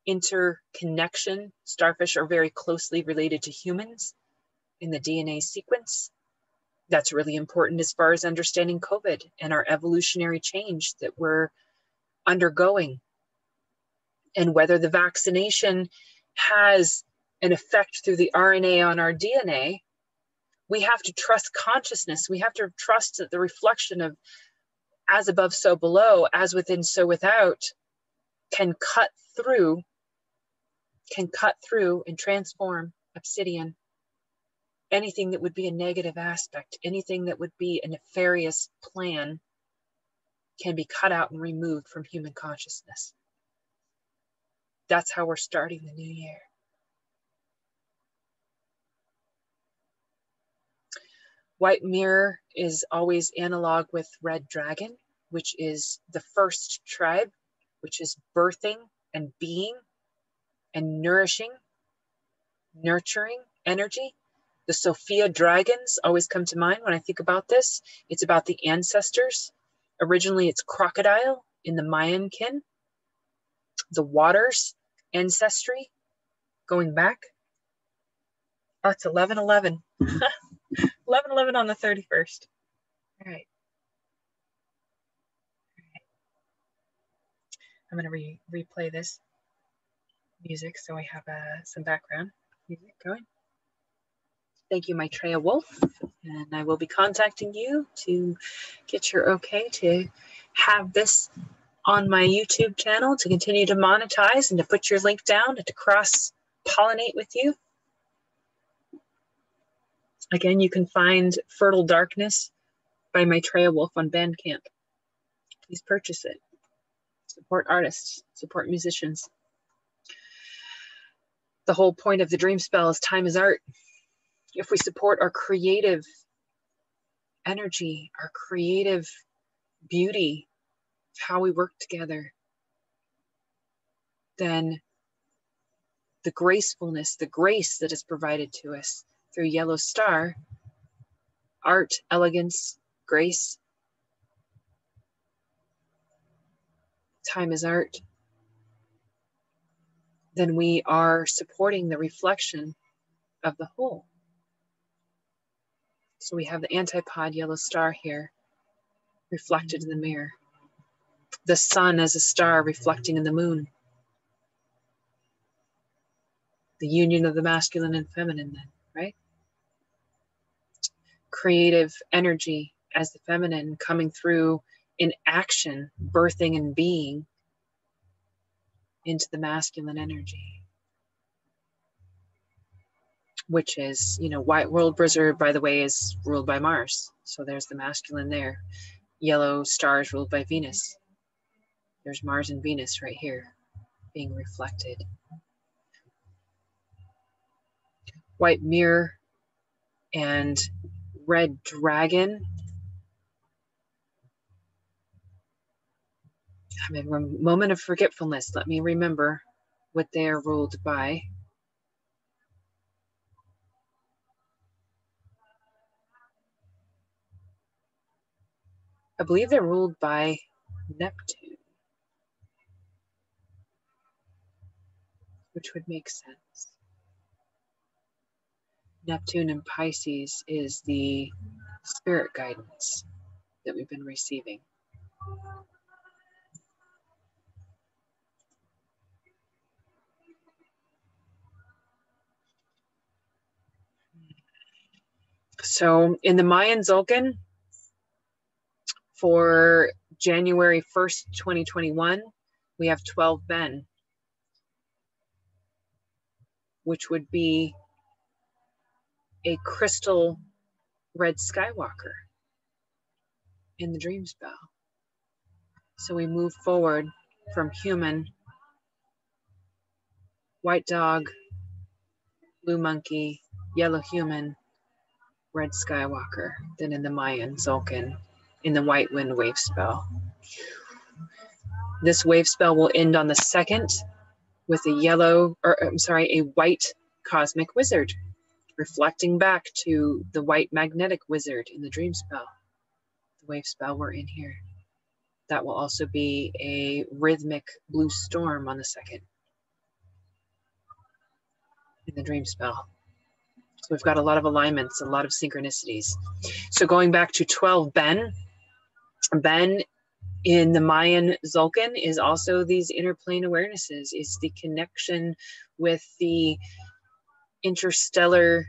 interconnection, starfish are very closely related to humans in the DNA sequence. That's really important as far as understanding COVID and our evolutionary change that we're undergoing, and whether the vaccination has an effect through the RNA on our DNA. We have to trust consciousness. We have to trust that the reflection of as above, so below, as within, so without, can cut through and transform Obsidian. Anything that would be a negative aspect, anything that would be a nefarious plan, can be cut out and removed from human consciousness. That's how we're starting the new year. White mirror is always analog with red dragon, which is the first tribe, which is birthing and being and nourishing, nurturing energy. The Sophia dragons always come to mind when I think about this. It's about the ancestors. Originally, it's crocodile in the Mayan kin. The waters, ancestry, going back. Oh, it's 11/11. 11/11 on the 31st. All right. I'm going to replay this music so I have some background music going. Thank you, Maitreya Wolf, and I will be contacting you to get your okay to have this on my YouTube channel, to continue to monetize and to put your link down and to cross-pollinate with you. Again, you can find Fertile Darkness by Maitreya Wolf on Bandcamp. Please purchase it. Support artists, support musicians. The whole point of the Dreamspell is time is art. If we support our creative energy, our creative beauty, how we work together, then the gracefulness, the grace that is provided to us through Yellow Star, art, elegance, grace, time is art, then we are supporting the reflection of the whole. So we have the antipod yellow star here, reflected in the mirror. The sun as a star reflecting in the moon. The union of the masculine and feminine then, right? Creative energy as the feminine coming through in action, birthing and being. into the masculine energy, which is, you know, white world blizzard, by the way, is ruled by Mars. So there's the masculine there. Yellow stars ruled by Venus. There's Mars and Venus right here being reflected. White mirror and red dragon. I'm in a moment of forgetfulness. Let me remember what they are ruled by. I believe they're ruled by Neptune, which would make sense. Neptune in Pisces is the spirit guidance that we've been receiving. So in the Mayan Dzolk'in for January 1st, 2021, we have 12 Ben, which would be a crystal red skywalker in the Dreamspell. So we move forward from human, white dog, blue monkey, yellow human, red skywalker, then in the Mayan Dzolk'in, in the white wind wave spell. This wave spell will end on the 2nd with a white cosmic wizard, reflecting back to the white magnetic wizard in the Dreamspell, the wave spell we're in here. That will also be a rhythmic blue storm on the 2nd in the Dreamspell. So we've got a lot of alignments, a lot of synchronicities. So going back to 12 Ben, Ben in the Mayan Dzolk'in is also these interplane awarenesses. It's the connection with the interstellar,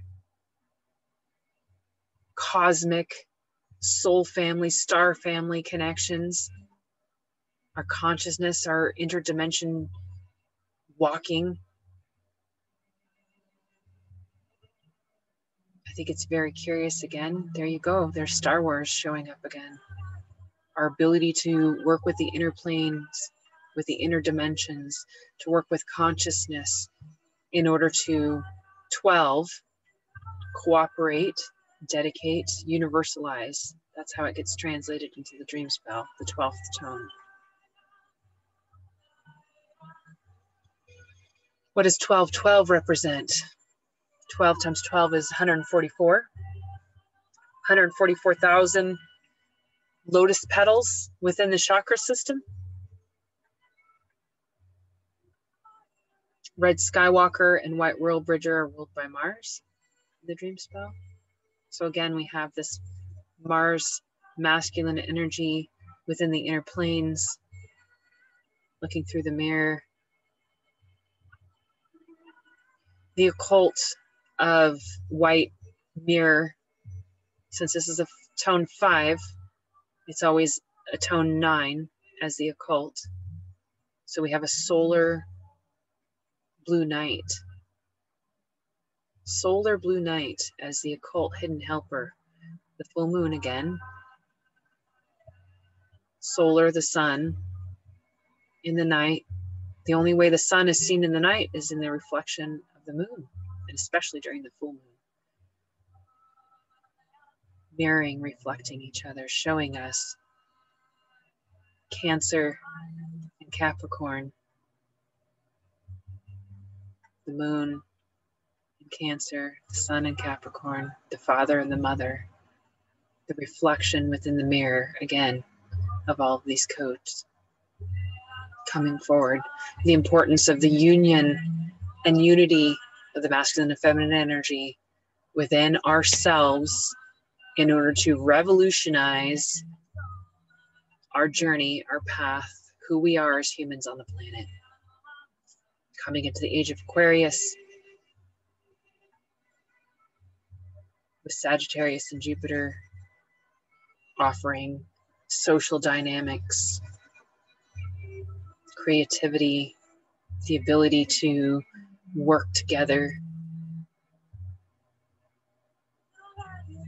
cosmic, soul family, star family connections. Our consciousness, our interdimension walking. I think it's very curious again. There you go. There's Star Wars showing up again. Our ability to work with the inner planes, with the inner dimensions, to work with consciousness in order to 12, cooperate, dedicate, universalize. That's how it gets translated into the Dreamspell, the 12th tone. What does 1212 represent? 12 times 12 is 144. 144,000 lotus petals within the chakra system. Red Skywalker and White World Bridger are ruled by Mars, the Dreamspell. So again, we have this Mars masculine energy within the inner planes, looking through the mirror. The occult of white mirror, since this is a tone 5, it's always a tone 9 as the occult. So we have a solar blue night. Solar blue night as the occult hidden helper. The full moon again. Solar, the sun, in the night. The only way the sun is seen in the night is in the reflection of the moon, and especially during the full moon. Mirroring, reflecting each other, showing us Cancer and Capricorn, the moon and Cancer, the sun and Capricorn, the father and the mother, the reflection within the mirror, again, of all of these codes coming forward. The importance of the union and unity of the masculine and feminine energy within ourselves in order to revolutionize our journey, our path, who we are as humans on the planet. Coming into the age of Aquarius with Sagittarius and Jupiter offering social dynamics, creativity, the ability to work together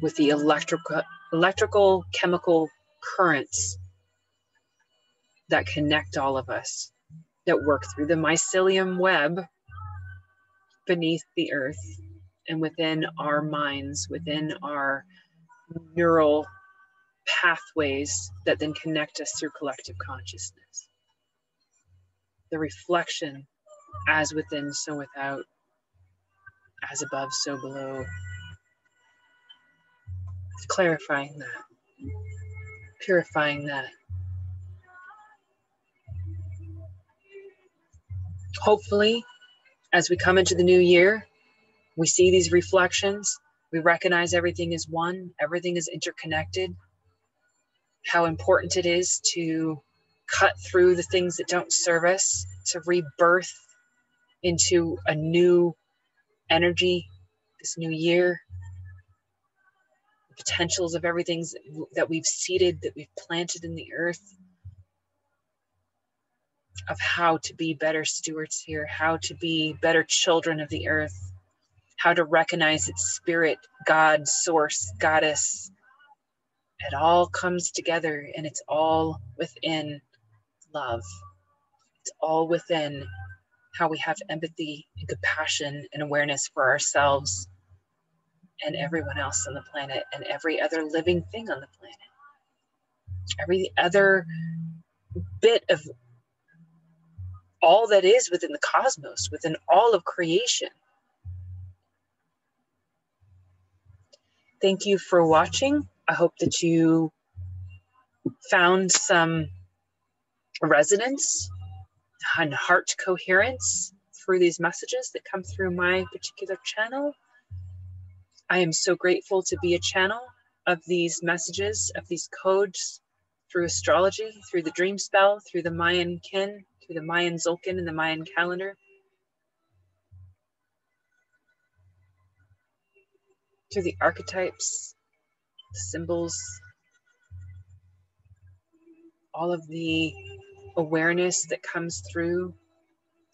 with the electrical chemical currents that connect all of us, that work through the mycelium web beneath the earth and within our minds, within our neural pathways that then connect us through collective consciousness. The reflection, as within, so without, as above, so below. Clarifying that, purifying that. Hopefully, as we come into the new year, we see these reflections, we recognize everything is one, everything is interconnected, how important it is to cut through the things that don't serve us, to rebirth into a new energy this new year, the potentials of everything that we've seeded, that we've planted in the earth, of how to be better stewards here, how to be better children of the earth, how to recognize its spirit, God, source, goddess. It all comes together and it's all within love. It's all within how we have empathy and compassion and awareness for ourselves and everyone else on the planet and every other living thing on the planet. Every other bit of all that is within the cosmos, within all of creation. Thank you for watching. I hope that you found some resonance and heart coherence through these messages that come through my particular channel. I am so grateful to be a channel of these messages, of these codes through astrology, through the dream spell, through the Mayan kin, through the Mayan Zolkin and the Mayan calendar, through the archetypes, the symbols, all of the awareness that comes through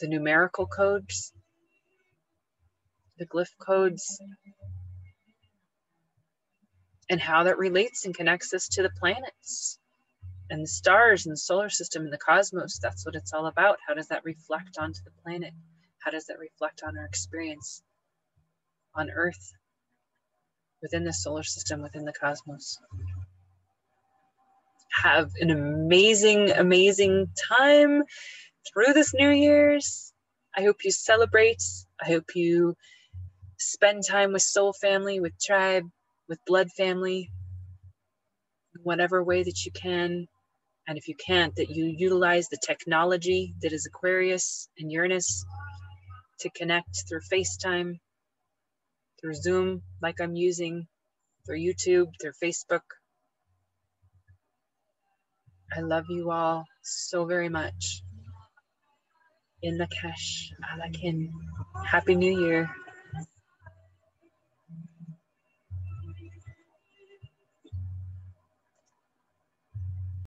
the numerical codes, the glyph codes, and how that relates and connects us to the planets and the stars and the solar system and the cosmos. That's what it's all about. How does that reflect onto the planet? How does that reflect on our experience on Earth, within the solar system, within the cosmos? Have an amazing, amazing time through this New Year's. I hope you celebrate. I hope you spend time with soul family, with tribe, with blood family, in whatever way that you can. And if you can't, that you utilize the technology that is Aquarius and Uranus to connect through FaceTime, through Zoom, like I'm using, through YouTube, through Facebook. I love you all so very much. In Lakesh, Alakin. Happy New Year.